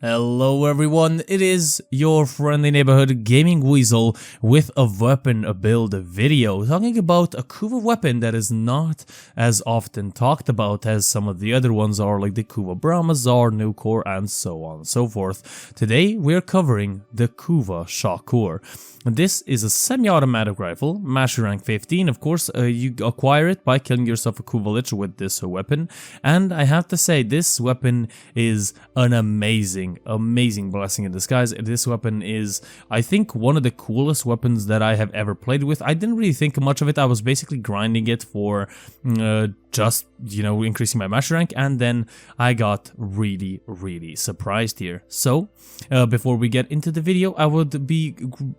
Hello everyone, it is your friendly neighborhood gaming weasel with a weapon build video, talking about a Kuva weapon that is not as often talked about as some of the other ones are, like the Kuva Brahmazar, Nucor, and so on and so forth. Today we're covering the Kuva Chakkhurr. This is a semi-automatic rifle, mastery rank 15, of course. You acquire it by killing yourself a Kuva Lich with this weapon, and I have to say this weapon is an amazing blessing in disguise. This weapon is, I think, one of the coolest weapons that I have ever played with. I didn't really think much of it. I was basically grinding it for just, increasing my mastery rank, and then I got really surprised here. So, before we get into the video, I would be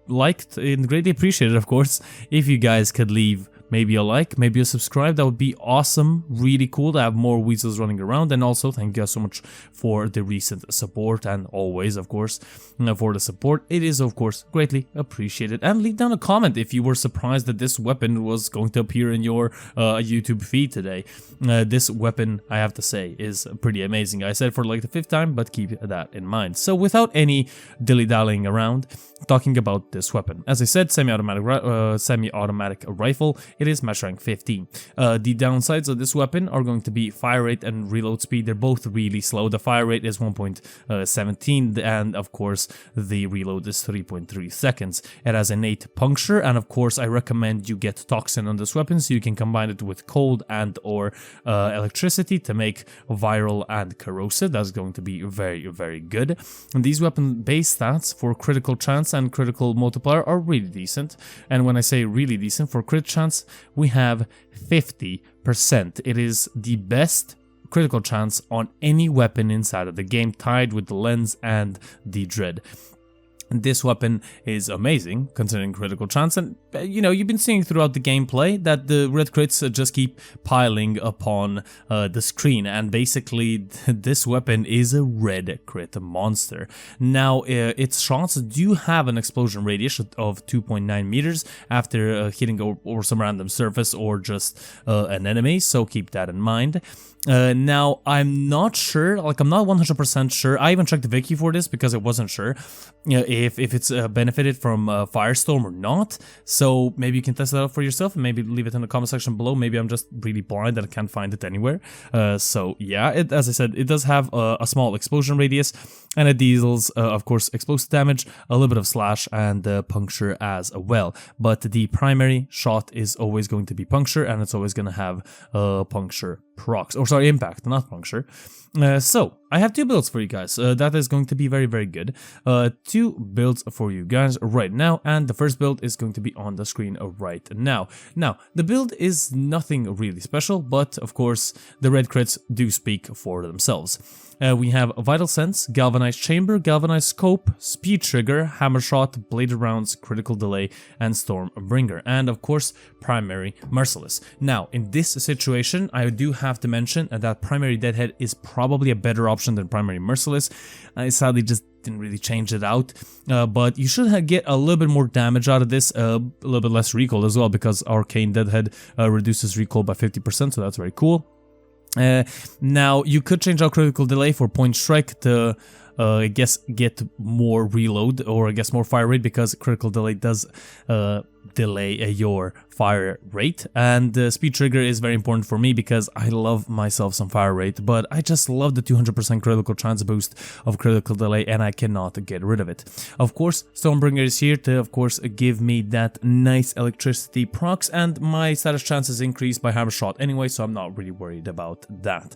liked and greatly appreciated, of course, if you guys could leave maybe a like, maybe a subscribe. That would be awesome, really cool to have more weasels running around. And also thank you guys so much for the recent support, and always, of course, for the support. It is, of course, greatly appreciated. And leave down a comment if you were surprised that this weapon was going to appear in your YouTube feed today. This weapon, I have to say, is pretty amazing. I said it for like the 5th time, but keep that in mind. So without any dilly-dallying around, talking about this weapon. As I said, semi-automatic rifle. It is mastery rank 15. The downsides of this weapon are going to be fire rate and reload speed. They're both really slow. The fire rate is 1.17, and of course the reload is 3.3 seconds. It has innate puncture, and of course I recommend you get toxin on this weapon so you can combine it with cold and or electricity to make viral and corrosive. That's going to be very good. And these weapon base stats for critical chance and critical multiplier are really decent. And when I say really decent, for crit chance we have 50%. It is the best critical chance on any weapon inside of the game, tied with the lens and the dread. This weapon is amazing considering critical chance, and you've been seeing throughout the gameplay that the red crits just keep piling upon the screen, and basically this weapon is a red crit monster. Now its shots do have an explosion radius of 2.9 meters after hitting or some random surface or just an enemy, so keep that in mind. Now I'm not sure, I'm not 100% sure. I even checked the wiki for this because I wasn't sure if it's benefited from Firestorm or not. So maybe you can test that out for yourself and maybe leave it in the comment section below. Maybe I'm just really blind and I can't find it anywhere. So yeah, as I said, it does have a small explosion radius, and it deals, of course, explosive damage, a little bit of slash, and puncture as well. But the primary shot is always going to be puncture, and it's always going to have puncture procs, or sorry, impact, not puncture. So I have 2 builds for you guys. That is going to be very good. 2 builds for you guys right now, and the first build is going to be on the screen right now. Now the build is nothing really special, but of course the red crits do speak for themselves. We have Vital Sense, Galvanized Chamber, Galvanized Scope, Speed Trigger, Hammer Shot, Bladed Rounds, Critical Delay, and Stormbringer, and of course Primary Merciless. Now in this situation I do have to mention that Primary Deadhead is probably a better option than Primary Merciless. I sadly just didn't really change it out, but you should get a little bit more damage out of this, a little bit less recoil as well, because Arcane Deadhead reduces recoil by 50%, so that's very cool. Now you could change out Critical Delay for Point Strike to I guess get more reload, or I guess more fire rate, because Critical Delay does delay your fire rate, and Speed Trigger is very important for me because I love myself some fire rate, but I just love the 200% critical chance boost of Critical Delay, and I cannot get rid of it. Of course, Stormbringer is here to, of course, give me that nice electricity procs, and my status chances increase by Hammer Shot anyway, so I'm not really worried about that.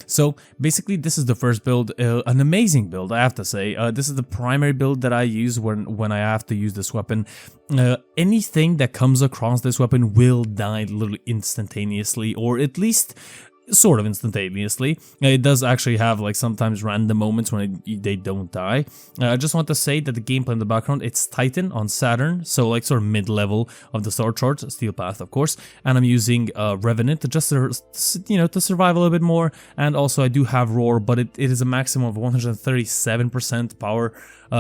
So basically this is the first build, an amazing build, I have to say. This is the primary build that I use when I have to use this weapon. Anything that comes across this weapon will die literally instantaneously, or at least sort of instantaneously. It does actually have like sometimes random moments when they don't die. I just want to say that the gameplay in the background, it's Titan on Saturn, so like sort of mid-level of the star chart, Steel Path of course, and I'm using Revenant to just to survive a little bit more, and also I do have Roar, but it is a maximum of 137% power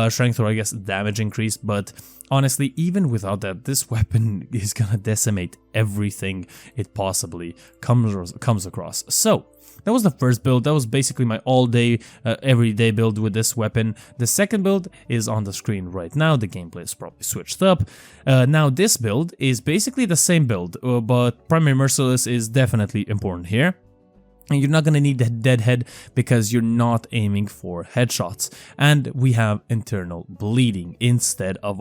strength, or I guess damage increase, but honestly, even without that, this weapon is gonna decimate everything it possibly comes across. So that was the first build. That was basically my all-day, everyday build with this weapon. The second build is on the screen right now. The gameplay is probably switched up. Now this build is basically the same build, but primary merciless is definitely important here. And you're not going to need the deadhead because you're not aiming for headshots. And we have internal bleeding instead of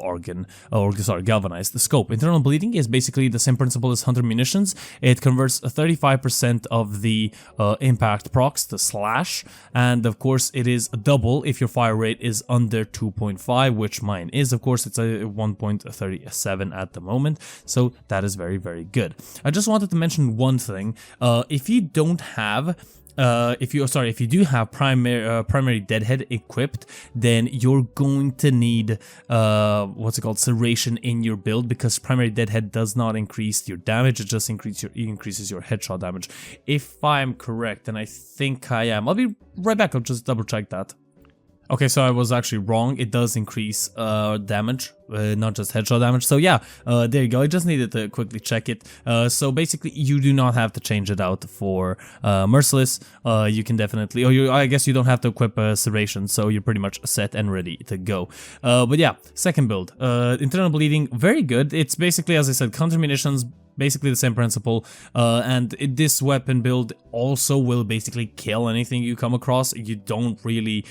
galvanized. The scope. Internal bleeding is basically the same principle as hunter munitions. It converts 35% of the impact procs to slash. And of course it is double if your fire rate is under 2.5, which mine is. Of course it's a 1.37 at the moment. So that is very, very good. I just wanted to mention one thing. If you don't have if you do have primary deadhead equipped, then you're going to need serration in your build, because primary deadhead does not increase your damage, it just increases your headshot damage. If I'm correct, and I think I am, I'll be right back, I'll just double check that. Okay, so I was actually wrong. It does increase damage, not just headshot damage. So yeah, there you go. I just needed to quickly check it. So basically, you do not have to change it out for merciless. You can definitely, I guess you don't have to equip serration, so you're pretty much set and ready to go. But yeah, second build, internal bleeding, very good. It's basically, as I said, counter munitions. Basically the same principle, and this weapon build also will basically kill anything you come across. You don't really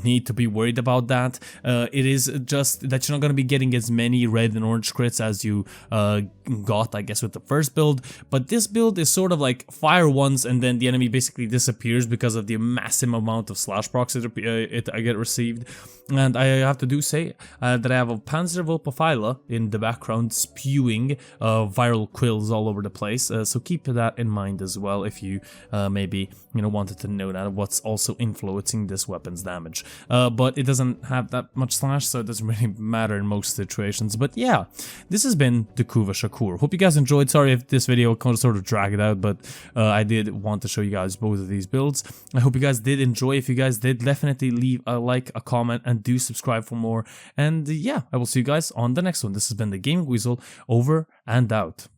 need to be worried about that. It is just that you're not going to be getting as many red and orange crits as you got, I guess, with the first build. But this build is sort of like fire once and then the enemy basically disappears because of the massive amount of slash procs I get received. And I have to say that I have a Panzerwölfe in the background spewing viral quills all over the place. So keep that in mind as well if you maybe wanted to know that what's also influencing this weapon's damage. But it doesn't have that much slash, so it doesn't really matter in most situations. But yeah, this has been the Kuva Chakkhurr. Hope you guys enjoyed. Sorry if this video sort of dragged out, but I did want to show you guys both of these builds. I hope you guys did enjoy. If you guys did, definitely leave a like, a comment, and do subscribe for more. And yeah, I will see you guys on the next one. This has been the Gaming Weasel, over and out.